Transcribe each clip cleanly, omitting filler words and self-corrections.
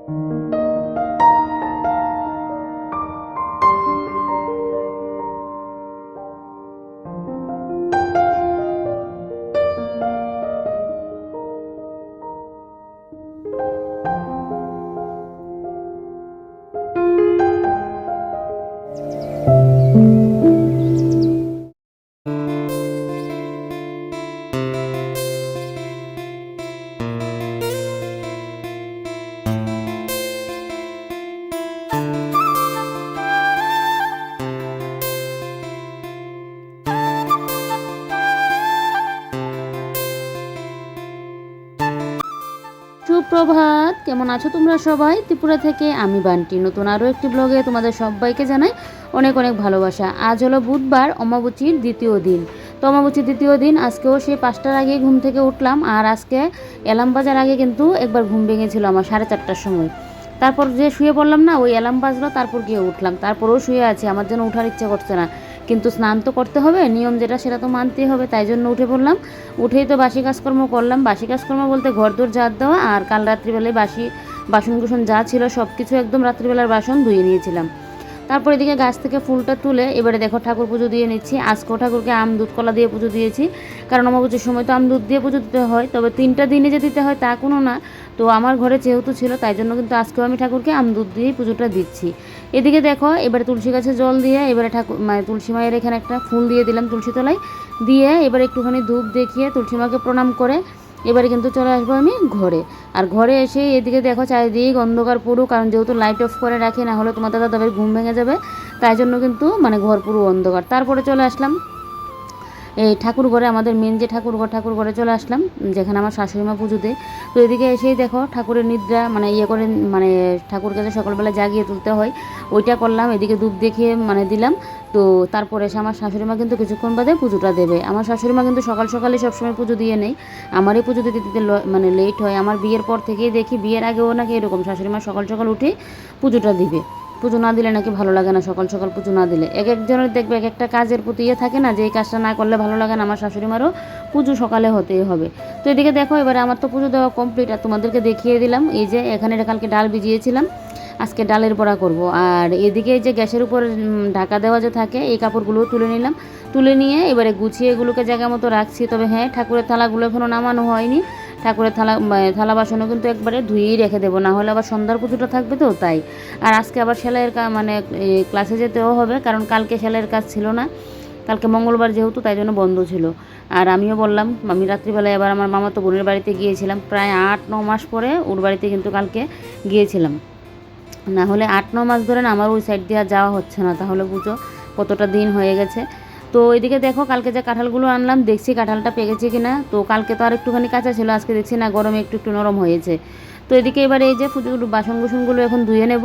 সুপ্রভাত, কেমন আছো তোমরা সবাই? ত্রিপুরা থেকে আমি বান্টি নতুন আরও একটি ব্লগে তোমাদের সবাইকে জানাই অনেক অনেক ভালোবাসা। আজ হলো বুধবার, অমাবস্যার দ্বিতীয় দিন। তো অমাবস্যার দ্বিতীয় দিন, আজকেও সেই 5টার আগে ঘুম থেকে উঠলাম। আর আজকে অ্যালার্ম বাজার আগে কিন্তু একবার ঘুম ভেঙেছিল আমার 4:30টার সময়। তারপর যে শুয়ে পড়লাম না, ওই অ্যালার্ম বাজলো, তারপর গিয়ে উঠলাম। তারপরেও শুয়ে আছি, আমার যেন ওঠার ইচ্ছা করছে না, কিন্তু স্নান তো করতে হবে, নিয়ম যেটা সেটা তো মানতেই হবে, তাই জন্য উঠে পড়লাম। উঠেই তো বাসি কাজকর্ম করলাম। বাসি কাজকর্ম বলতে ঘরদোর ঝাড় দেওয়া, আর কাল রাত্রিবেলায় বাসি বাসন কুসন যা ছিল সব কিছু একদম রাত্রিবেলার বাসন ধুয়ে নিয়েছিলাম। তারপর এদিকে গাছ থেকে ফুলটা তুলে এবারে দেখো ঠাকুর পুজো দিয়ে নিচ্ছি। আজকেও ঠাকুরকে আম দুধ কলা দিয়ে পুজো দিয়েছি, কারণ অমাবস্যার সময় তো আম দুধ দিয়ে পুজো দিতে হয়, তবে 3টা দিনে যে দিতে হয় তা কোনো না। তো আমার ঘরে যেহেতু ছিল, তাই জন্য কিন্তু আজকেও আমি ঠাকুরকে আম দুধ দিয়েই পুজোটা দিচ্ছি। এদিকে দেখো এবারে তুলসী গাছে জল দিয়ে এবারে ঠাকুর মানে তুলসী মায়ের এখানে একটা ফুল দিয়ে দিলাম তুলসী তলায়, দিয়ে এবারে একটুখানি ধূপ দেখিয়ে তুলসী মাকে প্রণাম করে এবারে কিন্তু চলে আসবো আমি ঘরে। আর ঘরে এসে এদিকে দেখো চারিদিক অন্ধকার পুরো, কারণ যেহেতু লাইট অফ করে রাখি, না হলে তোমার দাদাভাইয়ের ঘুম ভেঙে যাবে, তাই জন্য কিন্তু মানে ঘর পুরো অন্ধকার। তারপরে চলে আসলাম এই ঠাকুর ঘরে, আমাদের মেন যে ঠাকুর ঘরে চলে আসলাম, যেখানে আমার শাশুড়িমা পুজো দেয়। তো এদিকে এসেই দেখো ঠাকুরের নিদ্রা মানে করে মানে ঠাকুরকে যে সকালবেলা জাগিয়ে তুলতে হয় ওইটা করলাম। এদিকে ধূপ দেখিয়ে মানে দিলাম। তো তারপরে এসে আমার শাশুড়িমা কিন্তু কিছুক্ষণ বাদে পুজোটা দেবে। আমার শাশুড়িমা কিন্তু সকাল সকালে সবসময় পুজো দিয়ে নেই, আমারই পুজো দিতে দিতে মানে লেট হয়। আমার বিয়ের পর থেকেই দেখি, বিয়ের আগেও নাকি এরকম শাশুড়িমা সকাল সকাল উঠে পুজোটা দিবে। পুজো না দিলে নাকি ভালো লাগে না, সকাল সকাল পুজো না দিলে। এক একজনের দেখবে এক একটা কাজের প্রতি থাকে না, যে এই কাজটা না করলে ভালো লাগে না। আমার শাশুড়িমারও পুজো সকালে হতেই হবে। তো এদিকে দেখো এবারে আমার তো পুজো দেওয়া কমপ্লিট, আর তোমাদেরকে দেখিয়ে দিলাম এই যে এখানে কালকে ডাল ভিজিয়েছিলাম, আজকে ডালের বড়া করব। আর এদিকে যে গ্যাসের উপর ঢাকা দেওয়া যে থাকে, এই কাপড়গুলোও তুলে নিলাম। তুলে নিয়ে এবারে গুছিয়ে এগুলোকে জায়গা মতো রাখছি। তবে হ্যাঁ, ঠাকুরের থালাগুলো এখনও নামানো হয়নি। ঠাকুরের থালা বাসনও কিন্তু একবারে ধুয়েই রেখে দেবো, না হলে আবার সন্ধ্যার পুজোটা থাকবে, তো তাই। আর আজকে আবার সেলাইয়ের মানে ক্লাসে যেতেও হবে, কারণ কালকে সেলাইয়ের কাজ ছিল না, কালকে মঙ্গলবার যেহেতু, তাই জন্য বন্ধ ছিল। আর আমিও বললাম, আমি রাত্রিবেলায় এবার আমার মামাতো বোনের বাড়িতে গিয়েছিলাম, প্রায় 8-9 মাস পরে ওর বাড়িতে কিন্তু কালকে গিয়েছিলাম। না হলে 8-9 মাস ধরে না আমার ওই সাইড দিয়ে যাওয়া হচ্ছে না, তাহলে বুঝো কতটা দিন হয়ে গেছে। তো এদিকে দেখো কালকে যে কাঁঠালগুলো আনলাম, দেখছি কাঁঠালটা পেকেছে কিনা। তো কালকে তো আর একটুখানি কাঁচা ছিল, আজকে দেখছি না গরমে একটু একটু নরম হয়েছে। তো এদিকে এবার এই যে পুজোর বাসন কুসনগুলো এখন ধুয়ে নেব,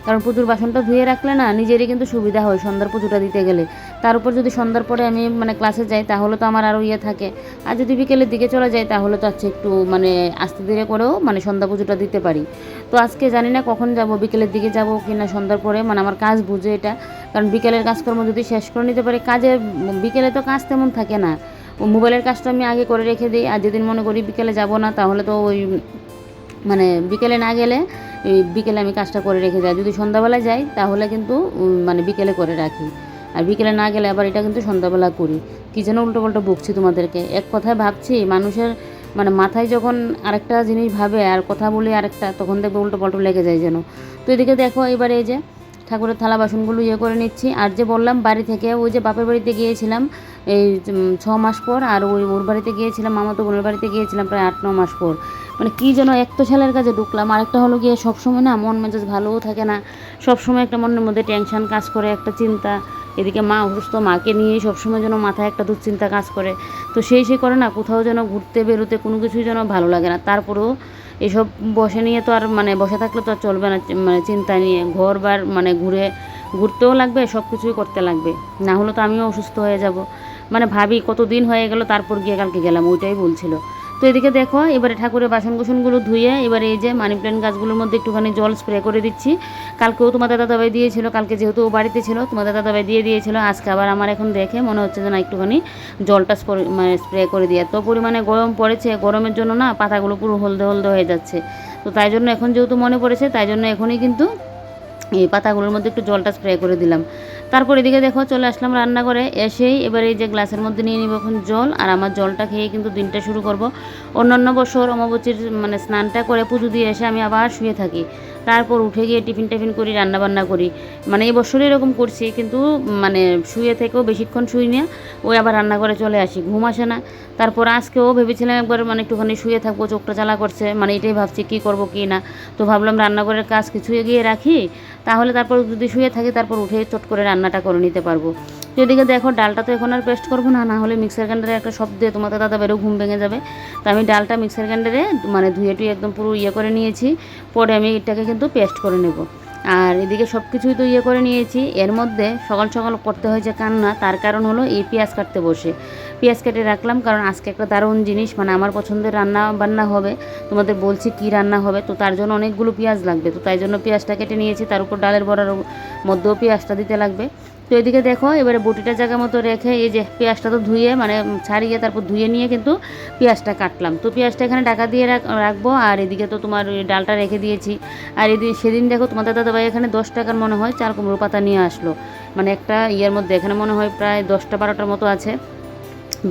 কারণ পুজোর বাসনটা ধুয়ে রাখলে না নিজেরই কিন্তু সুবিধা হয় সন্ধ্যার পুজোটা দিতে গেলে। তার উপর যদি সন্ধ্যার পরে আমি মানে ক্লাসে যাই, তাহলে তো আমার আরও থাকে। আর যদি বিকেলের দিকে চলে যাই, তাহলে তো আচ্ছা একটু মানে আস্তে ধীরে করেও মানে সন্ধ্যা পুজোটা দিতে পারি। তো আজকে জানি না কখন যাব, বিকেলের দিকে যাব কি না সন্ধ্যার পরে, মানে আমার কাজ বুঝে এটা। কারণ বিকেলের কাজকর্ম যদি শেষ করে নিতে পারি, কাজে বিকেলে তো কাজ তেমন থাকে না, মোবাইলের কাজটা আমি আগে করে রেখে দিই। আর যেদিন মনে করি বিকেলে যাব না, তাহলে তো ওই মানে বিকেলে না গেলে বিকেলে আমি কাজটা করে রেখে যাই। যদি সন্ধ্যাবেলায় যাই তাহলে কিন্তু মানে বিকেলে করে রাখি, আর বিকেলে না গেলে আবার এটা কিন্তু সন্ধ্যাবেলা করি। কী যেন উল্টো পাল্টা বকছি তোমাদেরকে। এক কথায় ভাবছি, মানুষের মানে মাথায় যখন আরেকটা জিনিস ভাবে আর কথা বলি আরেকটা, তখন দেখবে উল্টো পাল্টো লেগে যায় যেন। তো এদিকে দেখো এবারে এই যে ঠাকুরের থালা বাসনগুলো করে নিচ্ছি। আর যে বললাম বাড়ি থেকে ওই যে বাপের বাড়িতে গিয়েছিলাম এই 6 মাস পর, আর ওর বাড়িতে গিয়েছিলাম, মামাতো বোনের বাড়িতে গিয়েছিলাম প্রায় 8-9 মাস পর। মানে কী যেন এক তো ছেলের কাজে ঢুকলাম, আরেকটা হলো গিয়ে সবসময় না মন মেজাজ ভালোও থাকে না, সবসময় একটা মনের মধ্যে টেনশন কাজ করে, একটা চিন্তা। এদিকে মা অসুস্থ, মাকে নিয়েই সবসময় যেন মাথায় একটা দুশ্চিন্তা কাজ করে। তো সেই করে না কোথাও যেন ঘুরতে বেরোতে কোনো কিছুই যেন ভালো লাগে না। তারপরেও এসব বসে নিয়ে তো আর মানে বসে থাকলে তো আর চলবে না, মানে চিন্তা নিয়ে ঘরবার মানে ঘুরতেও লাগবে, সব কিছুই করতে লাগবে, না হলে তো আমিও অসুস্থ হয়ে যাব। মানে ভাবি কতদিন হয়ে গেল, তারপর গিয়ে কালকে গেলাম, ওইটাই বলছিল। তো এদিকে দেখো এবারে ঠাকুরের বাসন কুসনগুলো ধুয়ে এবারে এই যে মানি প্ল্যান্ট গাছগুলোর মধ্যে একটুখানি জল স্প্রে করে দিচ্ছি। কালকেও তোমার দাদাভাই দিয়েছিল, কালকে যেহেতু ও বাড়িতে ছিল তোমার দাদাভাই দিয়ে দিয়েছিল, আজকে আবার আমার এখন দেখে মনে হচ্ছে যে না একটুখানি জলটা মানে স্প্রে করে দিয়ে। এত পরিমাণে গরম পড়েছে, গরমের জন্য না পাতাগুলো পুরো হলদে হলদে হয়ে যাচ্ছে। তো তাই জন্য এখন যেহেতু মনে পড়েছে, তাই জন্য এখনই কিন্তু এই পাতাগুলোর মধ্যে একটু জলটা স্প্রে করে দিলাম। তারপর এদিকে দেখো চলে আসলাম রান্নাঘরে, এসেই এবার এই যে গ্লাসের মধ্যে নিয়ে নিব এখন জল, আর আমার জলটা খেয়ে কিন্তু দিনটা শুরু করব। অন্যান্য বছর অমাবস্যার মানে স্নানটা করে পুজো দিয়ে এসে আমি আবার শুয়ে থাকি, তারপর উঠে গিয়ে টিফিন টিফিন করি, রান্নাবান্না করি। মানে এই বছরই এরকম করছি, কিন্তু মানে শুয়ে থেকেও বেশিক্ষণ শুই না, ওই আবার রান্নাঘরে চলে আসি, ঘুম আসে না। তারপর আজকেও ভেবেছিলাম একবার মানে একটুখানি শুয়ে থাকবো, চোখটা জ্বালা করছে, মানে এটাই ভাবছি কী করব কী না। তো ভাবলাম রান্নাঘরের কাজ কিছু এগিয়ে রাখি, তাহলে তারপর যদি শুয়ে থাকি তারপর উঠে চট করে রান্নাটা করে নিতে পারবো। তো এদিকে দেখো ডালটা তো এখন আর পেস্ট করবো না, না হলে মিক্সার গ্রাইন্ডারে একটা শব্দে তোমাদের দাদা বেরো ঘুম ভেঙে যাবে। তো আমি ডালটা মিক্সার গ্রাইন্ডারে মানে ধুয়ে টুয়ে একদম পুরো করে নিয়েছি, পরে আমি এটাকে কিন্তু পেস্ট করে নেব। আর এদিকে সব কিছুই তো করে নিয়েছি। এর মধ্যে সকাল সকাল করতে হয়েছে কান্না, তার কারণ হলো এই পেঁয়াজ কাটতে বসে পেঁয়াজ কেটে রাখলাম, কারণ আজকে একটা দারুণ জিনিস মানে আমার পছন্দের রান্না বান্না হবে। তোমাদের বলছি কি রান্না হবে, তো তার জন্য অনেকগুলো পেঁয়াজ লাগবে, তো তাই জন্য পেঁয়াজটা কেটে নিয়েছি, তার উপর ডালের বড়ার মধ্যেও পেঁয়াজটা দিতে লাগবে। তো এদিকে দেখো এবারে বটিটা জায়গা মতো রেখে এই যে পেঁয়াজটা তো ধুয়ে মানে ছাড়িয়ে তারপর ধুয়ে নিয়ে কিন্তু পেঁয়াজটা কাটলাম। তো পেঁয়াজটা এখানে ঢাকা দিয়ে রাখবো, আর এদিকে তো তোমার ওই ডালটা রেখে দিয়েছি। আর এদিকে সেদিন দেখো তোমাদের দাদাভাই এখানে 10 টাকার মনে হয় চাল কুমড়ো পাতা নিয়ে আসলো, মানে একটা মধ্যে এখানে মনে হয় প্রায় 10টা 12টার মতো আছে,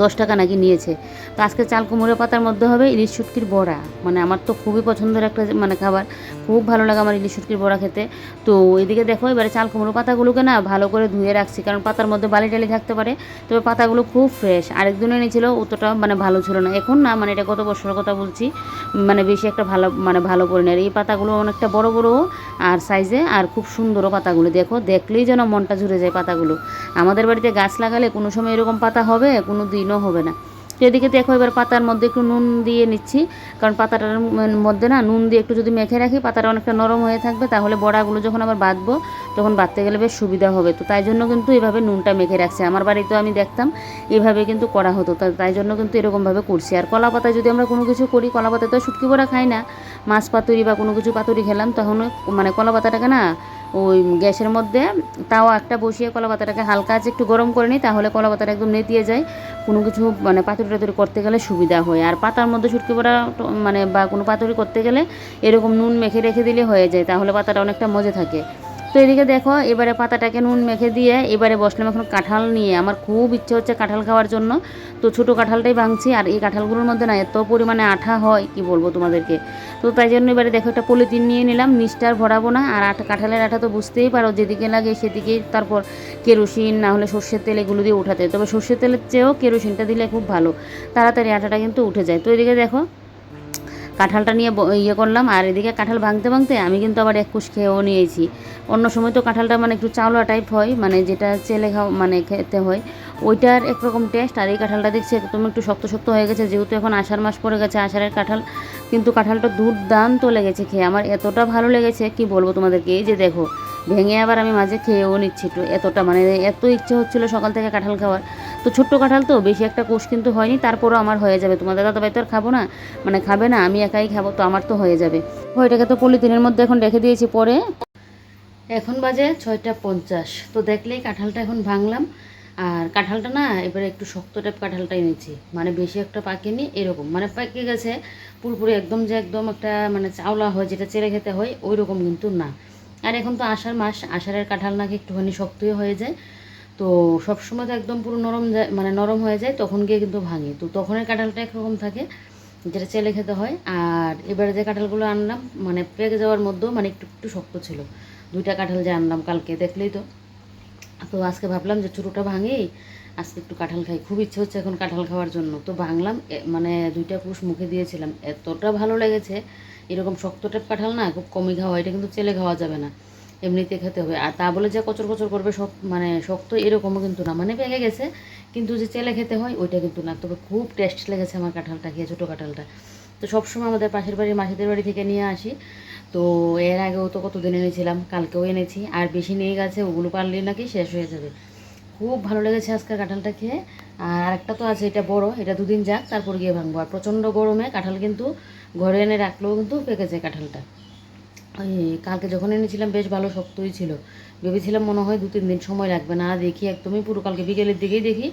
10 টাকা নাকি নিয়েছে। তো আজকে চাল কুমড়ো পাতার মধ্যে হবে ইলিশ শুটকির বড়া, মানে আমার তো খুবই পছন্দের একটা মানে খাবার, খুব ভালো লাগে আমার ইলিশ শুটকির বড়া খেতে। তো এদিকে দেখো এবারে চাল কুমড়ো পাতাগুলোকে না ভালো করে ধুয়ে রাখছি, কারণ পাতার মধ্যে বালি টালি থাকতে পারে। তবে পাতাগুলো খুব ফ্রেশ, আরেকদিন এনেছিল অতটা মানে ভালো ছিল না, এখন না মানে এটা গত বছরের কথা বলছি, মানে বেশি একটা ভালো করে নেয়। এই পাতাগুলো অনেকটা বড় বড় আর সাইজে, আর খুব সুন্দরও পাতাগুলো, দেখো দেখলেই যেন মনটা জুড়ে যায় পাতাগুলো। আমাদের বাড়িতে গাছ লাগালে কোনো সময় এরকম পাতা হবে, কোনো দিনও হবে না। তো এদিকে দেখো এবার পাতার মধ্যে একটু নুন দিয়ে নিচ্ছি, কারণ পাতাটার মধ্যে না নুন দিয়ে একটু যদি মেখে রাখি পাতাটা অনেকটা নরম হয়ে থাকবে, তাহলে বড়াগুলো যখন আবার বাঁধবো তখন বাঁধতে গেলে বেশ সুবিধা হবে। তো তাই জন্য কিন্তু এভাবে নুনটা মেখে রাখছি, আমার বাড়িতেও আমি দেখতাম এভাবে কিন্তু করা হতো, তাই জন্য কিন্তু এরকমভাবে করছি। আর কলা পাতায় যদি আমরা কোনো কিছু করি, কলা পাতায় তো শুটকি বড়া খাই না, মাছ পাতুরি বা কোনো কিছু পাতুরি খেলাম, তখন মানে কলা পাতাটাকে না ওই গ্যাসের মধ্যে তাওয়া একটা বসিয়ে কলা পাতাটাকে হালকা আছে একটু গরম করে নিই, তাহলে কলা পাতাটা একদম নেতিয়ে যায়, কোনো কিছু মানে পাতুরি টাতুরি করতে গেলে সুবিধা হয়। আর পাতার মধ্যে শুটকি বড়া মানে বা কোনো পাতুরি করতে গেলে এরকম নুন মেখে রেখে দিলে হয়ে যায়, তাহলে পাতাটা অনেকটা মজে থাকে। তো এদিকে দেখো এবারে পাতাটাকে নুন মেখে দিয়ে এবারে বসলাম এখন কাঁঠাল নিয়ে, আমার খুব ইচ্ছে হচ্ছে কাঁঠাল খাওয়ার জন্য। তো ছোটো কাঁঠালটাই ভাঙছি, আর এই কাঁঠালগুলোর মধ্যে না এত পরিমাণে আঠা হয় কি বলবো তোমাদেরকে। তো তাই জন্য এবারে দেখো একটা পলিথিন নিয়ে নিলাম, নিচটা আর ভরাবো না। আর কাঁঠালের আঠা তো বুঝতেই পারো যেদিকে লাগে সেদিকেই তারপর কেরোসিন না হলে সর্ষের তেল এগুলো দিয়ে উঠাতে, তবে সর্ষের তেলের চেয়েও কেরোসিনটা দিলে খুব ভালো, তাড়াতাড়ি আঠাটা কিন্তু উঠে যায়। তো এদিকে দেখো কাঁঠালটা নিয়ে করলাম, আর এদিকে কাঁঠাল ভাঙতে ভাঙতে আমি কিন্তু আবার এক কুশ খেয়েও নিয়েছি। অন্য সময় তো কাঁঠালটা মানে একটু চাওলা টাইপ হয়, মানে যেটা চেলে মানে খেতে হয় ওইটার একরকম টেস্ট, আর এই কাঁঠালটা দেখছি একদম একটু শক্ত শক্ত হয়ে গেছে, যেহেতু এখন আষাঢ় মাস পড়ে গেছে, আষাঢ়ের কাঁঠাল, কিন্তু কাঁঠালটা দুর্দান্ত লেগেছে খেয়ে, আমার এতটা ভালো লেগেছে কি বলবো তোমাদেরকে। এই যে দেখো ভেঙে আবার আমি মাঝে খেয়েও নিচ্ছি একটু, এতটা মানে এত ইচ্ছে হচ্ছিলো সকাল থেকে কাঁঠাল খাওয়ার। তো ছোট্ট কাঁঠাল তো বেশি একটা কোষ কিন্তু হয়নি, তারপরও আমার হয়ে যাবে, তোমাদের দাদাভাই তো আর খাবো না মানে খাবে না, আমি একাই খাবো, তো আমার তো হয়ে যাবে। ওইটাকে তো পলিথিনের মধ্যে এখন রেখে দিয়েছি, পরে এখন বাজে 6টা 50। তো দেখলেই কাঁঠালটা এখন ভাঙলাম, আর কাঁঠালটা না এবারে একটু শক্ত টাইপ কাঁঠালটাই নিচ্ছি, মানে বেশি একটা পাকেনি, এরকম মানে পাকে গেছে পুরোপুরি একদম, যে একদম একটা মানে চাওলা হয় যেটা চেড়ে খেতে হয় ওই রকম কিন্তু না। আর এখন তো আষাঢ় মাস, আষাঢ়ের কাঁঠাল নাকি একটুখানি শক্তই হয়ে যায়, তো সবসময় তো একদম পুরো নরম যায় মানে নরম হয়ে যায়, তখন গিয়ে কিন্তু ভাঙে, তো তখনের কাঁঠালটা একরকম থাকে যেটা চেলে খেতে হয়। আর এবারে যে কাঁঠালগুলো আনলাম মানে পেকে যাওয়ার মধ্যেও মানে একটু একটু শক্ত ছিল, 2টা কাঁঠাল যে আনলাম কালকে দেখলেই তো। তো আজকে ভাবলাম যে ছোটোটা ভাঙেই আজকে একটু কাঁঠাল খাই, খুব ইচ্ছে হচ্ছে এখন কাঁঠাল খাওয়ার জন্য। তো ভাঙলাম, মানে 2টা কুশ মুখে দিয়েছিলাম, এতটা ভালো লেগেছে। এরকম শক্ত টাইপ কাঁঠাল না খুব কমই খাওয়া, এটা কিন্তু চেলে খাওয়া যাবে না, এমনিতে খেতে হবে। আর তা বলে যে কচর কচর করবে সব মানে শক্ত এরকমও কিন্তু না, মানে পেকে গেছে কিন্তু যে চেলে খেতে হয় ওইটা কিন্তু না। তবে খুব টেস্ট লেগেছে আমার কাঁঠালটা খেয়ে, ছোটো কাঁঠালটা। তো সবসময় আমাদের পাশের বাড়ির মাসিদের বাড়ি থেকে নিয়ে আসি, তো এর আগেও তো কতদিন এনেছিলাম, কালকেও এনেছি, আর বেশি নিয়ে গেছে, ওগুলো পারলেই নাকি শেষ হয়ে যাবে। খুব ভালো লেগেছে আজকের কাঁঠালটা খেয়ে। আর আরেকটা তো আছে, এটা বড়, এটা 2 দিন যাক তারপর গিয়ে ভাঙবো। আর প্রচণ্ড গরমে কাঁঠাল কিন্তু ঘরে এনে রাখলেও কিন্তু পেকে যায় কাঁঠালটা। ওই কালকে যখন এনেছিলাম বেশ ভালো শক্তই ছিল, ভেবেছিলাম মনে হয় 2-3 দিন সময় লাগবে, না দেখি একদমই পুরো কালকে বিকেলের দিকেই দেখি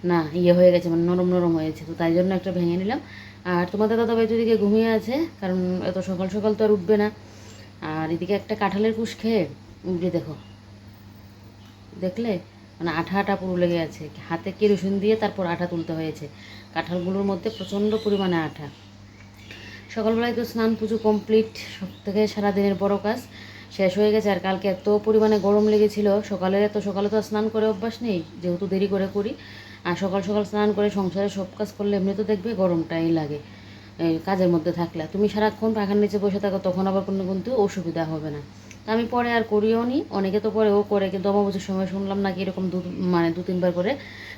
না হয়ে গেছে, মানে নরম নরম হয়েছে। তো তাই জন্য একটা ভেঙে নিলাম, আর তোমাদের দাদাভাই তো এদিকে ঘুমিয়ে আছে, কারণ এত সকাল সকাল তো আর উঠবে না। আর এদিকে একটা কাঁঠালের কুশ খেয়ে উঠে দেখো, দেখলে মানে আঠা আঠা পুরো লেগে আছে, হাতে কেরোসিন দিয়ে তারপর আঠা তুলতে হয়েছে। কাঁঠালগুলোর মধ্যে প্রচণ্ড পরিমাণে আঠা। সকালবেলায় তো স্নান পুজো কমপ্লিট, সব থেকে সারাদিনের বড় কাজ শেষ হয়ে গেছে। আর কালকে এত পরিমাণে গরম লেগেছিল, সকালে তো স্নান করে অভ্যাস নেই, যেহেতু দেরি করে করি। আর সকাল সকাল স্নান করে সংসারে সব কাজ করলে এমনি তো দেখবে গরমটাই লাগে এই কাজের মধ্যে থাকলে। তুমি সারাক্ষণ পাখার নিচে বসে থাকো, তখন আবার কোনো কিন্তু অসুবিধা হবে না। তা আমি পরে আর করিও নি, অনেকে তো পরে ও করে, কিন্তু অমাবস্যার সময় শুনলাম নাকি এরকম দু তিনবার করে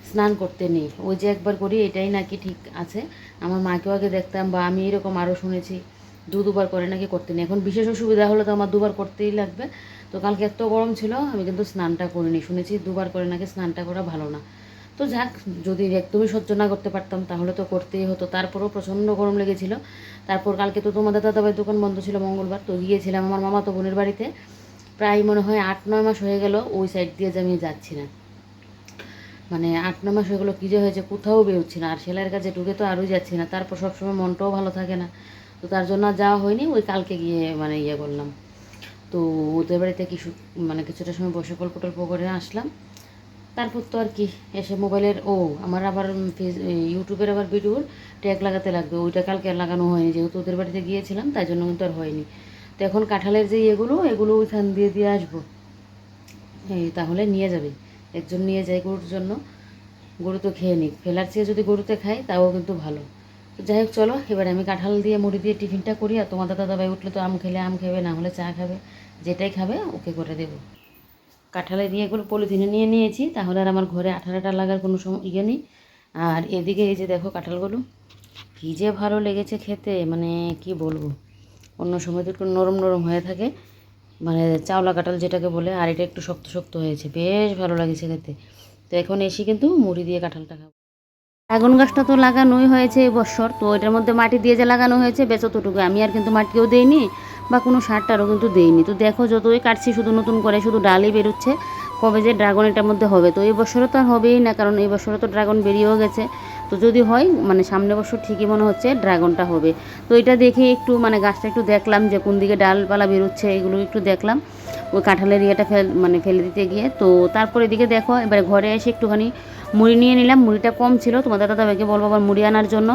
স্নান করতে নেই, ওই যে একবার করি এটাই নাকি ঠিক আছে। আমার মাকেও আগে দেখতাম, বা আমি এরকম আরও শুনেছি দুবার করে নাকি করতে নেই। এখন বিশেষ অসুবিধা হলে তো আমার দুবার করতেই লাগবে। তো কালকে এত গরম ছিল, আমি কিন্তু স্নানটা করিনি, শুনেছি দুবার করে নাকি স্নানটা করা ভালো না। তো যাক, যদি একদমই সহ্য না করতে পারতাম তাহলে তো করতেই হতো, তারপরেও প্রচণ্ড গরম লেগেছিল। তারপর কালকে তো তোমাদের দাদাভাই দোকান বন্ধ ছিল, মঙ্গলবার, তো গিয়েছিলাম আমার মামাতো বোনের বাড়িতে। প্রায় মনে হয় 8-9 মাস হয়ে গেল ওই সাইড দিয়ে যে আমি যাচ্ছি না, মানে 8-9 মাস হয়ে গেলো, কী যে হয়েছে কোথাও বেরোচ্ছি না। আর সেলাইয়ের কাছে ঢুকে তো আরোই যাচ্ছি না, তারপর সবসময় মনটাও ভালো থাকে না, তো তার জন্য আর যাওয়া হয়নি। ওই কালকে গিয়ে মানে ইয়ে করলাম, তো ওদের বাড়িতে কিছুটা সময় বসে গল্প টল্প করে আসলাম। তারপর তো আর কি এসে মোবাইলের আমার আবার ইউটিউবের আবার ভিডিওর ট্যাগ লাগাতে লাগবে, ওইটা কালকে আর লাগানো হয়নি, যেহেতু ওদের বাড়িতে গিয়েছিলাম তাই জন্য কিন্তু আর হয়নি। তো এখন কাঁঠালের যে এগুলো ওইখান দিয়ে আসবো, তাহলে নিয়ে যাবে, একজন নিয়ে যায় গরুর জন্য, গরু তো খেয়ে নিক, ফেলার চেয়ে যদি গরুতে খায় তাও কিন্তু ভালো। তো যাই হোক, চলো এবার আমি কাঁঠাল দিয়ে মুড়ি দিয়ে টিফিনটা করি। আর তোমাদের দাদাভাই উঠলে তো আম খেলে আম খাবে, না হলে চা খাবে, যেটাই খাবে ওকে করে দেবো। কাঁঠালে দিয়ে এগুলো পলিথিনে নিয়ে নিয়েছি, তাহলে আর আমার ঘরে আঠা লাগার কোনো ইয়ে নেই। আর এদিকে এই যে দেখো কাঁঠালগুলো কী যে ভালো লেগেছে খেতে, মানে কি বলবো। অন্য সময় তো একটু নরম নরম হয়ে থাকে, মানে চাওলা কাঁঠাল যেটাকে বলে, আর এটা একটু শক্ত শক্ত হয়েছে, বেশ ভালো লাগছে খেতে। তো এখন এসে কিন্তু মুড়ি দিয়ে কাঁঠালটা খাবো। ড্রাগন গাছটা তো লাগানোই হয়েছে এবছর, তো এটার মধ্যে মাটি দিয়ে যে লাগানো হয়েছে বেশ অতটুকু, আমি আর কিন্তু মাটিও দেইনি বা কোনো সার টারও কিন্তু দেইনি। তো দেখো যতই কাটছি শুধু নতুন করে শুধু ডালই বেরোচ্ছে, কবে যে ড্রাগন এটার মধ্যে হবে। তো এই বছরও তো আর হবেই না, কারণ এই বছরও তো ড্রাগন বেরিয়েও গেছে। তো যদি হয় মানে সামনের বছর ঠিকই মনে হচ্ছে ড্রাগনটা হবে। তো এটা দেখে একটু মানে গাছটা একটু দেখলাম যে কোন দিকে ডালপালা বেরোচ্ছে, এগুলো একটু দেখলাম ওই কাঁঠালের ইয়েটা ফেলে দিতে গিয়ে। তো তারপর এদিকে দেখো এবার ঘরে এসে একটুখানি মুড়ি নিয়ে নিলাম, মুড়িটা কম ছিল, তোমাদের দাদাভাইকে বলবো আবার মুড়ি আনার জন্য।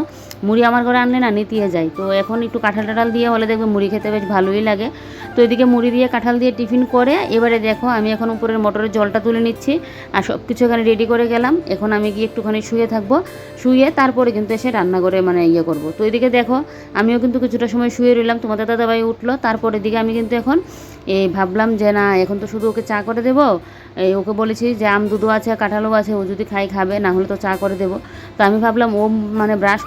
মুড়ি আমার ঘরে আনলে না নিতিয়ে যায়, তো এখন একটু কাঁঠাল টাঠাল দিয়ে হলে দেখবে মুড়ি খেতে বেশ ভালোই লাগে। তো এদিকে মুড়ি দিয়ে কাঁঠাল দিয়ে টিফিন করে এবারে দেখো আমি এখন উপরের মোটরের জলটা তুলে নিচ্ছি, আর সব কিছু এখানে রেডি করে গেলাম। এখন আমি গিয়ে একটুখানি শুয়ে থাকবো, শুয়ে তারপরে কিন্তু এসে রান্নাঘরে মানে ইয়ে করবো। তো এদিকে দেখো আমিও কিন্তু কিছুটা সময় শুয়ে রইলাম, তোমাদের দাদাভাই উঠলো, তারপর এদিকে আমি কিন্তু এখন ভাবলাম যে না এখন তো শুধু ওকে চা করে দেবো। ওকে বলেছি যে আম দুধও আছে কাঁঠালও আছে, ও যদি খাবে, না হলে তো চা করে দেবো। তো আমি ভাবলাম ও মানে ব্রাশ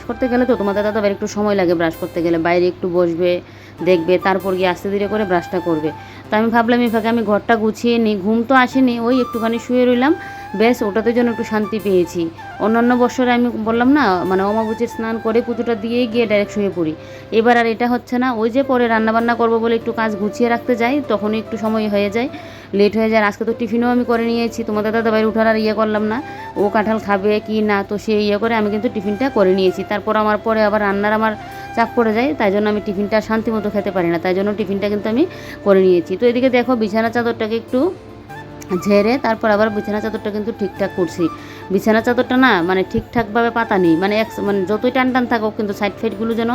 করতে গেলে তো তোমাদের দাদাভাইয়ের একটু সময় লাগে, ব্রাশ করতে গেলে বাইরে একটু বসবে দেখবে, তারপর গিয়ে আস্তে ধীরে করে ব্রাশটা করবে। তো আমি ভাবলাম এই ফাঁকে আমি ঘরটা গুছিয়ে নিই, ঘুম তো আসেনি, ওই একটুখানি শুয়ে রইলাম, বেশ ওটাতে জন্য একটু শান্তি পেয়েছি। অন্যান্য বছরে আমি বললাম না মানে অমাবস্যার স্নান করে পুজোটা দিয়েই গিয়ে ডাইরেক্ট শুয়ে পড়ি, এবার আর এটা হচ্ছে না। ওই যে পরে রান্নাবান্না করবো বলে একটু কাজ গুছিয়ে রাখতে যাই, তখনই একটু সময় হয়ে যায়, লেট হয়ে যায়। আজকে তো টিফিনও আমি করে নিয়েছি, তোমাদের দাদাভাই উঠার আর ইয়ে করলাম না, ও কাঁঠাল খাবে কি না, তো সেই ইয়ে করে আমি কিন্তু টিফিনটা করে নিয়েছি। তারপর আমার পরে আবার রান্নার আমার চাপ পড়ে যায়, তাই জন্য আমি টিফিনটা শান্তি মতো খেতে পারি না, তাই জন্য টিফিনটা কিন্তু আমি করে নিয়েছি। তো এদিকে দেখো বিছানা চাদরটাকে একটু ঝেড়ে তারপর আবার বিছানা চাদরটা কিন্তু ঠিকঠাক করছি। বিছানা চাদরটা না মানে ঠিকঠাকভাবে পাতা নেই, মানে যতই টান টান থাকুক কিন্তু সাইড ফাইডগুলো যেন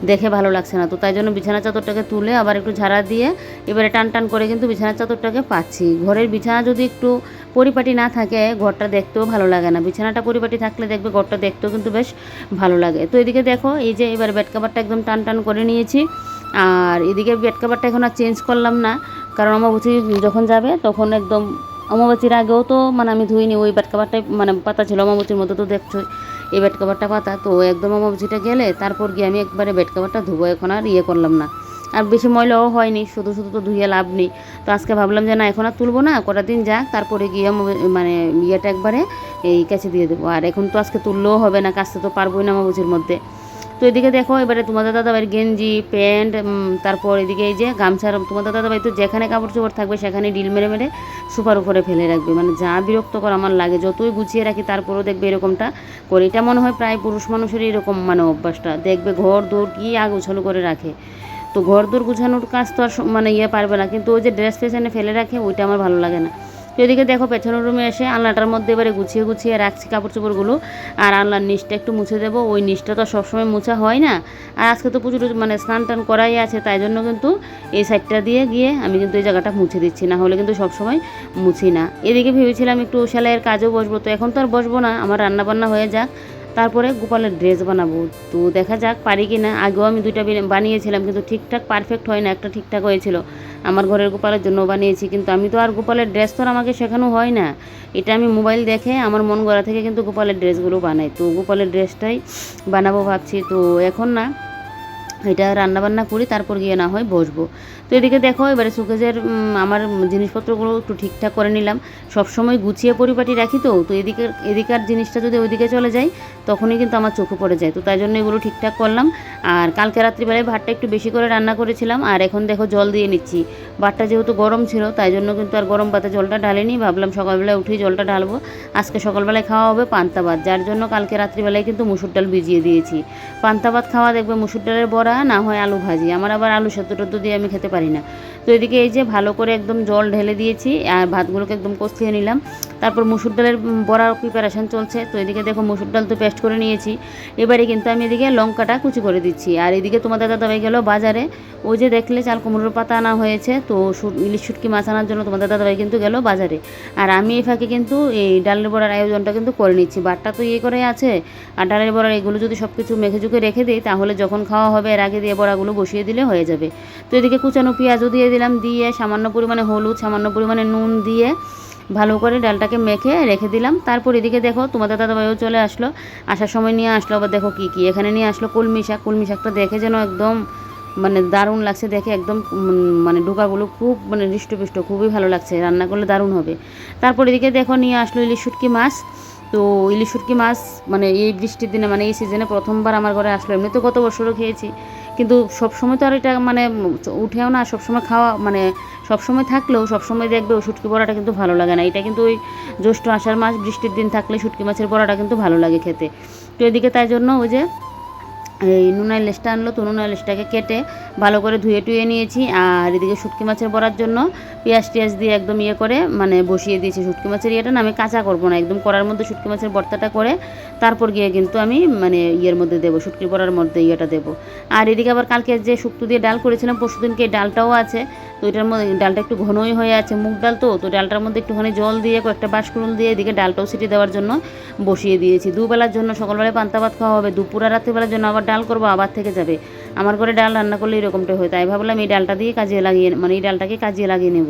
দেখে ভালো লাগছে না। তো তাই জন্য বিছানা চাদরটাকে তুলে আবার একটু ঝাড়া দিয়ে এবারে টান টান করে কিন্তু বিছানা চাদরটাকে পাচ্ছি। ঘরের বিছানা যদি একটু পরিপাটি না থাকে ঘরটা দেখতেও ভালো লাগে না, বিছানাটা পরিপাটি থাকলে দেখবে ঘরটা দেখতেও কিন্তু বেশ ভালো লাগে। তো এদিকে দেখো এই যে এবার বেড কাভারটা একদম টান টান করে নিয়েছি, আর এদিকে বেড কাভারটা এখন আর চেঞ্জ করলাম না, কারণ অমাবস্যা যখন যাবে তখন একদম অমাবস্যার আগেও তো মানে আমি ধুইনি, ওই বেড কাভারটাই মানে পাতা ছিল অমাবস্যার মধ্যে, তো দেখছো এই বেড কাভারটা পাতা, তো একদম অমাবস্যাটা গেলে তারপর গিয়ে আমি একবারে বেড কাভারটা ধুবো, এখন আর ইয়ে করলাম না। আর বেশি ময়লাও হয়নি, শুধু শুধু তো ধুয়ে লাভ নেই। তো আজকে ভাবলাম যে না এখন আর তুলবো না, কটা দিন যাক, তারপরে গিয়ে মানে ইয়েটা একবারে এই কাছে দিয়ে দেবো। আর এখন তো আজকে তুললেও হবে না, কাজটা তো পারবোই না অমাবস্যার মধ্যে। তো এদিকে দেখো এবারে তোমাদের দাদাভাইয়ের গেঞ্জি প্যান্ট, তারপর এদিকে এই যে গামছার, তোমাদের দাদাভাই তো যেখানে কাপড় চোপড় থাকবে সেখানে ডিল মেরে মেরে সুপার উপরে ফেলে রাখবে, মানে যা বিরক্তকর আমার লাগে। যতই গুছিয়ে রাখি তারপরেও দেখবে এরকমটা করে। এটা মনে হয় প্রায় পুরুষ মানুষেরই এরকম মানে অভ্যাসটা, দেখবে ঘর দৌড় কি গোছালো করে রাখে। তো ঘর দৌড় গুছানোর কাজ তো আর মানে পারবে না, কিন্তু ওই যে ড্রেস ফেশনে ফেলে রাখে ওইটা আমার ভালো লাগে না। তো এদিকে দেখো পেছনের রুমে এসে আলনাটার মধ্যে এবারে গুছিয়ে গুছিয়ে রাখছি কাপড় চোপড়গুলো, আর আলনার নিচটা একটু মুছে দেবো। ওই নিচটা তো সবসময় মুছা হয় না, আর আজকে তো প্রচুর মানে স্নান টান করাই আছে, তাই জন্য কিন্তু এই সাইডটা দিয়ে গিয়ে আমি কিন্তু এই জায়গাটা মুছে দিচ্ছি, না হলে কিন্তু সবসময় মুছি না। এদিকে ভেবেছিলাম একটু সেলাইয়ের কাজও বসবো, তো এখন তো আর বসবো না, আমার রান্না বান্না হয়ে যাক, তারপরে গোপালের ড্রেস বানাবো। তো দেখা যাক পারি কি না। আগেও আমি 2টা বানিয়েছিলাম, কিন্তু ঠিকঠাক পারফেক্ট হয় না, একটা ঠিকঠাক হয়েছিল আমার ঘরের গোপালের জন্য বানিয়েছি, কিন্তু আমি তো আর গোপালের ড্রেস তো আর আমাকে শেখানো হয় না, এটা আমি মোবাইল দেখে আমার মন গড়া থেকে কিন্তু গোপালের ড্রেসগুলো বানাই। তো গোপালের ড্রেসটাই বানাবো ভাবছি। তো এখন না, এটা রান্নাবান্না করি, তারপর গিয়ে না হয় বসবো। তো এদিকে দেখো এবারে সুকেজের আমার জিনিসপত্রগুলো একটু ঠিকঠাক করে নিলাম। সবসময় গুছিয়ে পরিপাটি রাখি, তো তো এদিকার জিনিসটা যদি ওইদিকে চলে যায় তখনই কিন্তু আমার চোখে পড়ে যায়। তো তাই জন্য এগুলো ঠিকঠাক করলাম। আর কালকে রাত্রিবেলায় ভাতটা একটু বেশি করে রান্না করেছিলাম, আর এখন দেখো জল দিয়ে নিচ্ছি। ভাতটা যেহেতু গরম ছিল তাই জন্য কিন্তু আর গরম ভাতে জলটা ঢালিনি, ভাবলাম সকালবেলায় উঠেই জলটা ঢালবো। আজকে সকালবেলায় খাওয়া হবে পান্তা ভাত, যার জন্য কালকে রাত্রিবেলায় কিন্তু মুসুর ডাল ভিজিয়ে দিয়েছি। পান্তা ভাত খাওয়া দেখবে মুসুর ডালের বড়া না হয় আলু ভাজি, আমার আবার আলু সেদ্ধ টেদ্ধ দিয়ে আমি খেতে পারি না। তো এদিকে এই যে ভালো করে একদম জল ঢেলে দিয়েছি, আর ভাতগুলোকে একদম কষিয়ে নিলাম। তারপর মুসুর ডালের বড়ার প্রিপারেশান চলছে। তো এদিকে দেখো মুসুর ডাল তো পেস্ট করে নিয়েছি, এবারে কিন্তু আমি এদিকে লঙ্কাটা কুচি করে দিচ্ছি। আর এদিকে তোমাদের দাদাভাই গেল বাজারে, ওই যে দেখলে চাল কুমড়োর পাতা আনা হয়েছে, তো ইলিশ শুটকি মাছ আনার জন্য তোমাদের দাদাভাই কিন্তু গেল বাজারে। আর আমি এই ফাঁকে কিন্তু এই ডালের বড়ার আয়োজনটা কিন্তু করে নিচ্ছি। বাটটা তো করে আছে, আর ডালের বড়ার এগুলো যদি সব কিছু মেখে ঝুঁকে রেখে দিই তাহলে যখন খাওয়া হবে এর আগে দিয়ে বড়াগুলো বসিয়ে দিলে হয়ে যাবে। তো এদিকে কুচানো পেঁয়াজও দিয়ে দিলাম, দিয়ে সামান্য পরিমাণে হলুদ, সামান্য পরিমাণে নুন দিয়ে ভালো করে ডালটাকে মেখে রেখে দিলাম। তারপর এদিকে দেখো তোমাদের দাদাভাইও চলে আসলো, আসার সময় নিয়ে আসলো আবার দেখো কী কী এখানে নিয়ে আসলো, কলমি শাক। কলমি শাকটা দেখে যেন একদম মানে দারুণ লাগছে দেখে, একদম মানে ডোকাগুলো খুব মানে হৃষ্টপুষ্ট, খুবই ভালো লাগছে, রান্না করলে দারুণ হবে। তারপর এদিকে দেখো নিয়ে আসলো ইলিশ শুটকি মাছ। তো ইলিশ শুটকি মাছ মানে এই বৃষ্টির দিনে মানে এই সিজনে প্রথমবার আমার ঘরে আসলো, এমনি তো গত বছরও খেয়েছি, কিন্তু সবসময় তো আর এটা মানে উঠেও না, সবসময় খাওয়া মানে সবসময় থাকলেও সবসময় দেখবে ওই শুটকি বড়াটা কিন্তু ভালো লাগে না। এটা কিন্তু ওই জ্যৈষ্ঠ আষাঢ় মাস বৃষ্টির দিন থাকলে শুটকি মাছের বড়াটা কিন্তু ভালো লাগে খেতে। তো এদিকে তাই জন্য ওই যে এই নুনাই লেসটা আনলো, তো নুনাই লেসটাকে কেটে ভালো করে ধুয়ে টুয়ে নিয়েছি। আর এদিকে শুটকি মাছের বড়ার জন্য পেঁয়াজ টিয়াজ দিয়ে একদম করে মানে বসিয়ে দিয়েছি। শুটকি মাছের ইয়েটা না আমি কাঁচা করবো না, একদম কড়ার মধ্যে শুটকি মাছের ভর্তাটা করে তারপর গিয়ে কিন্তু আমি মানে মধ্যে দেবো, শুটকি বড়ার মধ্যে ইয়েটা দেবো। আর এদিকে আবার কালকে যে শুক্তো দিয়ে ডাল করেছিলাম পরশুদিনকে, ডালটাও আছে। তো এটার মধ্যে ডালটা একটু ঘনই হয়ে আছে, মুগ ডাল তো ডালটার মধ্যে একটুখানি জল দিয়ে কয়েকটা বাঁশকুড়ুল দিয়ে এদিকে ডালটাও সিটি দেওয়ার জন্য বসিয়ে দিয়েছি। দুবেলার জন্য সকালবেলায় পান্তা ভাত খাওয়া হবে, দুপুর আর রাত্রিবেলার জন্য আবার ডাল করবো, আবার থেকে যাবে। আমার ঘরে ডাল রান্না করলে এরকমটাই হয়, তাই ভাবলাম এই ডালটা দিয়ে কাজে লাগিয়ে মানে এই ডালটাকে কাজে লাগিয়ে নেব।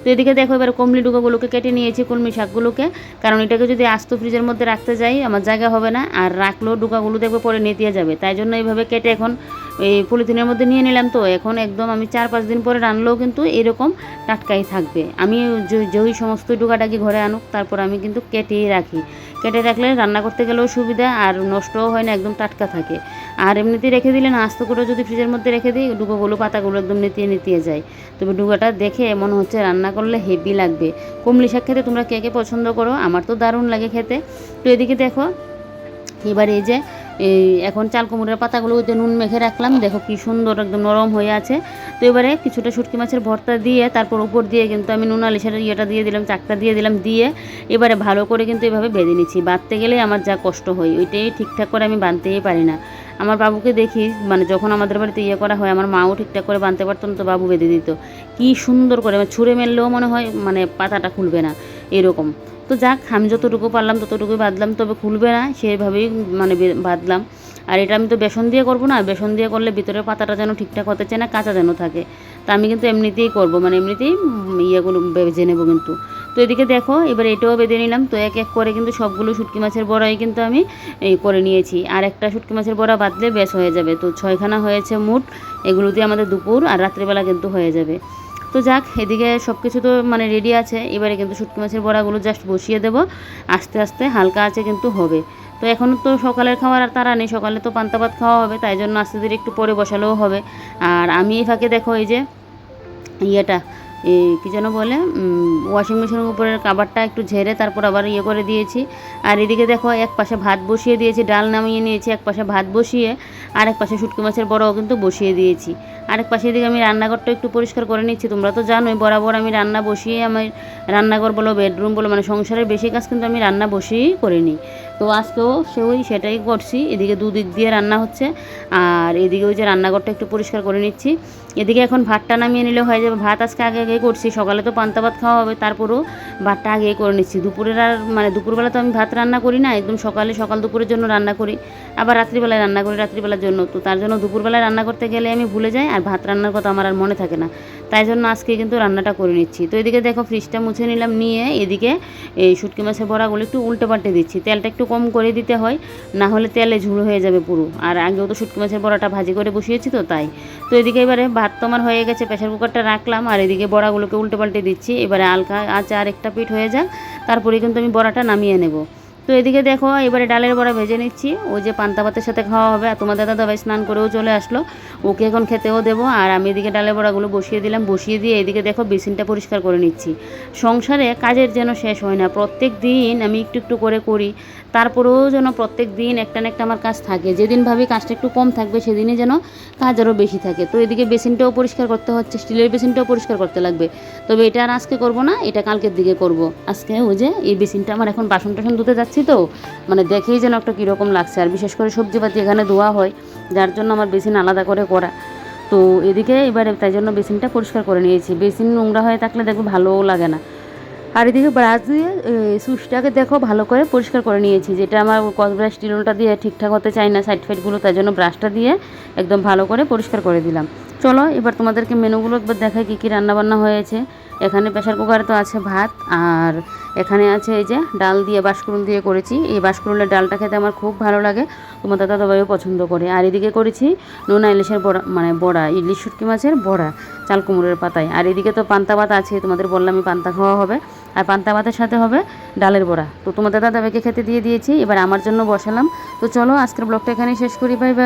তো এদিকে দেখো এবার কমলি ডুকাগুলোকে কেটে নিয়েছি, কলমি শাকগুলোকে, কারণ এটাকে যদি আস্ত ফ্রিজের মধ্যে রাখতে যাই আমার জায়গা হবে না, আর রাখলেও ডুকাগুলো দেখবে পরে নেতিয়ে যাবে, তাই জন্য এইভাবে কেটে এখন এই পলিথিনের মধ্যে নিয়ে নিলাম। তো এখন একদম আমি 4-5 দিন পরে রানলেও কিন্তু এরকম টাটকাই থাকবে। আমি যেই সমস্ত ডুকাটাকে ঘরে আনুক তারপর আমি কিন্তু কেটেই রাখি, কেটে রাখলে রান্না করতে গেলেও সুবিধা, আর নষ্টও হয় না, একদম টাটকা থাকে। আর এমনিতেই রেখে দিলে না, আস্ত করে যদি ফ্রিজের মধ্যে রেখে দিই ডুকাগুলো পাতাগুলো একদম নেতিয়ে যায়। তবে ডুকাটা দেখে মনে হচ্ছে রান্না করলে হেভি লাগবে। কমলি শাক খেতে তোমরা কে কে পছন্দ করো, আমার তো দারুণ লাগে খেতে। তো এদিকে দেখো এবার এই যে এখন চাল কুমড়োর পাতাগুলো ওই যে নুন মেখে রাখলাম, দেখো কি সুন্দর একদম নরম হয়ে আছে। তো এবারে কিছুটা শুটকি মাছের ভর্তা দিয়ে তারপর উপর দিয়ে কিন্তু আমি নুন আলিশার ইয়েটা দিয়ে দিলাম, চাকটা দিয়ে দিলাম, দিয়ে এবারে ভালো করে কিন্তু এভাবে বেঁধে নিচ্ছি। বাঁধতে গেলে আমার যা কষ্ট হয় ওইটাই ঠিকঠাক করে আমি বাঁধতেই পারি না। আমার বাবুকে দেখি মানে যখন আমাদের বাড়িতে করা হয়, আমার মাও ঠিকঠাক করে বাঁধতে পারতো না, তো বাবু বেঁধে দিত কি সুন্দর করে, মানে ছুঁড়ে মেললেও মনে হয় মানে পাতাটা খুলবে না এরকম। তো যাক আমি যতটুকু পারলাম ততটুকুই বাঁধলাম, তবে খুলবে না সেভাবেই মানে বাঁধলাম। আর এটা আমি তো বেসন দিয়ে করবো না, বেসন দিয়ে করলে ভিতরের পাতাটা যেন ঠিকঠাক হতে চায় না, কাঁচা যেন থাকে। তা আমি কিন্তু এমনিতেই করবো, মানে এমনিতেই ইয়েগুলো বেজে নেবো কিন্তু। তো এদিকে দেখো এবার এটাও বেঁধে নিলাম। তো এক এক করে কিন্তু সবগুলো শুটকি মাছের বড়াই কিন্তু আমি করে নিয়েছি, আর একটা শুটকি মাছের বড়া বাঁধলে বেশ হয়ে যাবে। তো 6খানা হয়েছে মোট, এগুলো দিয়ে আমাদের দুপুর আর রাত্রিবেলা কিন্তু হয়ে যাবে। তো যাক এদিকে সব কিছু তো মানে রেডি আছে, এবারে কিন্তু শুটকি মাছের বড়াগুলো জাস্ট বসিয়ে দেবো, আস্তে আস্তে হালকা আছে কিন্তু হবে। তো এখনও তো সকালের খাওয়ার আর তারা নেই, সকালে তো পান্তা ভাত খাওয়া হবে, তাই জন্য আস্তে ধীরে একটু পরে বসালেও হবে। আর আমি এই ফাঁকে দেখো এই যে ইয়েটা কী যেন বলে, ওয়াশিং মেশিনের উপরের কাভারটা একটু ঝেড়ে তারপর আবার ইয়ে করে দিয়েছি। আর এদিকে দেখো এক পাশে ভাত বসিয়ে দিয়েছি, ডাল নামিয়ে নিয়েছি, এক পাশে ভাত বসিয়ে আরেক পাশে শুটকি মাছের বড়াও কিন্তু বসিয়ে দিয়েছি। আরেক পাশে এদিকে আমি রান্নাঘরটা একটু পরিষ্কার করে নিচ্ছি। তোমরা তো জানোই বরাবর আমি রান্না বসিয়ে, আমার রান্নাঘর বলো বেডরুম বলো মানে সংসারের বেশি কাজ কিন্তু আমি রান্না বসিয়েই করে নিই। তো আজকেও সেটাই করছি। এদিকে দুদিক দিয়ে রান্না হচ্ছে, আর এদিকে ওই যে রান্নাঘরটা একটু পরিষ্কার করে নিচ্ছি। এদিকে এখন ভাতটা নামিয়ে নিলে হয়ে যাবে। ভাত আজকে আগে করছি, সকালে তো পান্তা ভাত খাওয়া হবে, তারপরেও ভাতটা আগেই করে নিচ্ছি। দুপুরের আর মানে দুপুরবেলা তো আমি ভাত রান্না করি না, একদম সকাল দুপুরের জন্য রান্না করি, আবার রাত্রিবেলায় রান্না করি রাত্রিবেলার জন্য। তো তার জন্য দুপুরবেলায় রান্না করতে গেলে আমি ভুলে যাই, আর ভাত রান্নার কথা আমার আর মনে থাকে না, তাই জন্য আজকে কিন্তু রান্নাটা করে নিচ্ছি। তো এদিকে দেখো ফ্রিজটা মুছে নিলাম, নিয়ে এদিকে এই শুটকি মাছের বড়াগুলো একটু উল্টে পাল্টে দিচ্ছি। তেলটা একটু কম করে দিতে হয়, না হলে তেলে ঝুড়ো হয়ে যাবে পুরো। আর আগেও তো শুটকি মাছের বড়াটা ভাজি করে বসিয়েছি তো তাই। তো এদিকে এবারে ভাত তো আমার হয়ে গেছে, প্রেশার কুকারটা রাখলাম, আর এদিকে বড়াগুলোকে উল্টে পাল্টে দিচ্ছি। এবারে হালকা আঁচে আর একটা পিঠ হয়ে যাক, তারপরে কিন্তু আমি বড়াটা নামিয়ে নেব। তো এদিকে দেখো এবারে ডালের বড়া ভেজে নিচ্ছি, ওই যে পান্তা ভাতের সাথে খাওয়া হবে। আর তোমার দাদাভাই স্নান করেও চলে আসলো, ওকে এখন খেতেও দেবো। আর আমি এদিকে ডালের বড়াগুলো বসিয়ে দিলাম, বসিয়ে দিয়ে এদিকে দেখো বেসিনটা পরিষ্কার করে নিচ্ছি। সংসারে কাজের যেন শেষ হয় না, প্রত্যেক দিন আমি একটু একটু করে করি, তারপরেও যেন প্রত্যেক দিন একটা না একটা আমার কাজ থাকে। যেদিন ভাবি কাজটা একটু কম থাকবে সেদিনই যেন কাজ আরও বেশি থাকে। তো এদিকে বেসিনটাও পরিষ্কার করতে হচ্ছে, স্টিলের বেসিনটাও পরিষ্কার করতে লাগবে। তবে এটা আর আজকে করব না, এটা কালকের দিকে করব। আজকে ওই যে এই বেসিনটা আমার এখন বাসন টাসন ধুতে যাচ্ছি, তো মানে দেখেই যেন একটা কীরকম লাগছে। আর বিশেষ করে সবজিপাতি এখানে ধোয়া হয়, যার জন্য আমার বেসিন আলাদা করে করা। তো এদিকে এবারে তাই জন্য বেসিনটা পরিষ্কার করে নিয়েছি। বেসিন নোংরা হয়ে থাকলে দেখবে ভালোও লাগে না। আর এদিকে ব্রাশ দিয়ে সুইচটাকে দেখো ভালো করে পরিষ্কার করে নিয়েছি, যেটা আমার কসব্রাশ স্টিলটা দিয়ে ঠিকঠাক হতে চাই না সাইড ফাইডগুলো, তাই জন্য ব্রাশটা দিয়ে একদম ভালো করে পরিষ্কার করে দিলাম। চলো এবার তোমাদেরকে মেনুগুলো একবার দেখাই কী কী রান্নাবান্না হয়েছে। এখানে প্রেশার কুকারে তো আছে ভাত, আর এখানে আছে এই যে ডাল দিয়ে বাঁশকুড়ুল দিয়ে করেছি। এই বাঁশকুড়ুলের ডালটা খেতে আমার খুব ভালো লাগে, তোমার দাদাভাইও পছন্দ করে। আর এদিকে করেছি নোনা ইলিশের বড়া, মানে বড়া, ইলিশ শুটকি মাছের বড়া চাল কুমড়োর পাতায়। আর এদিকে তো পান্তা ভাত আছে, তোমাদের বললামই পান্তা খাওয়া হবে, আর পান্তা ভাতের সাথে হবে ডালের বড়া। তো তোমাদের দাদাভাইকে খেতে দিয়ে দিয়েছি, এবার আমার জন্য বসালাম। তো চলো আজকের ব্লগটা এখানেই শেষ করি, বাই বাই।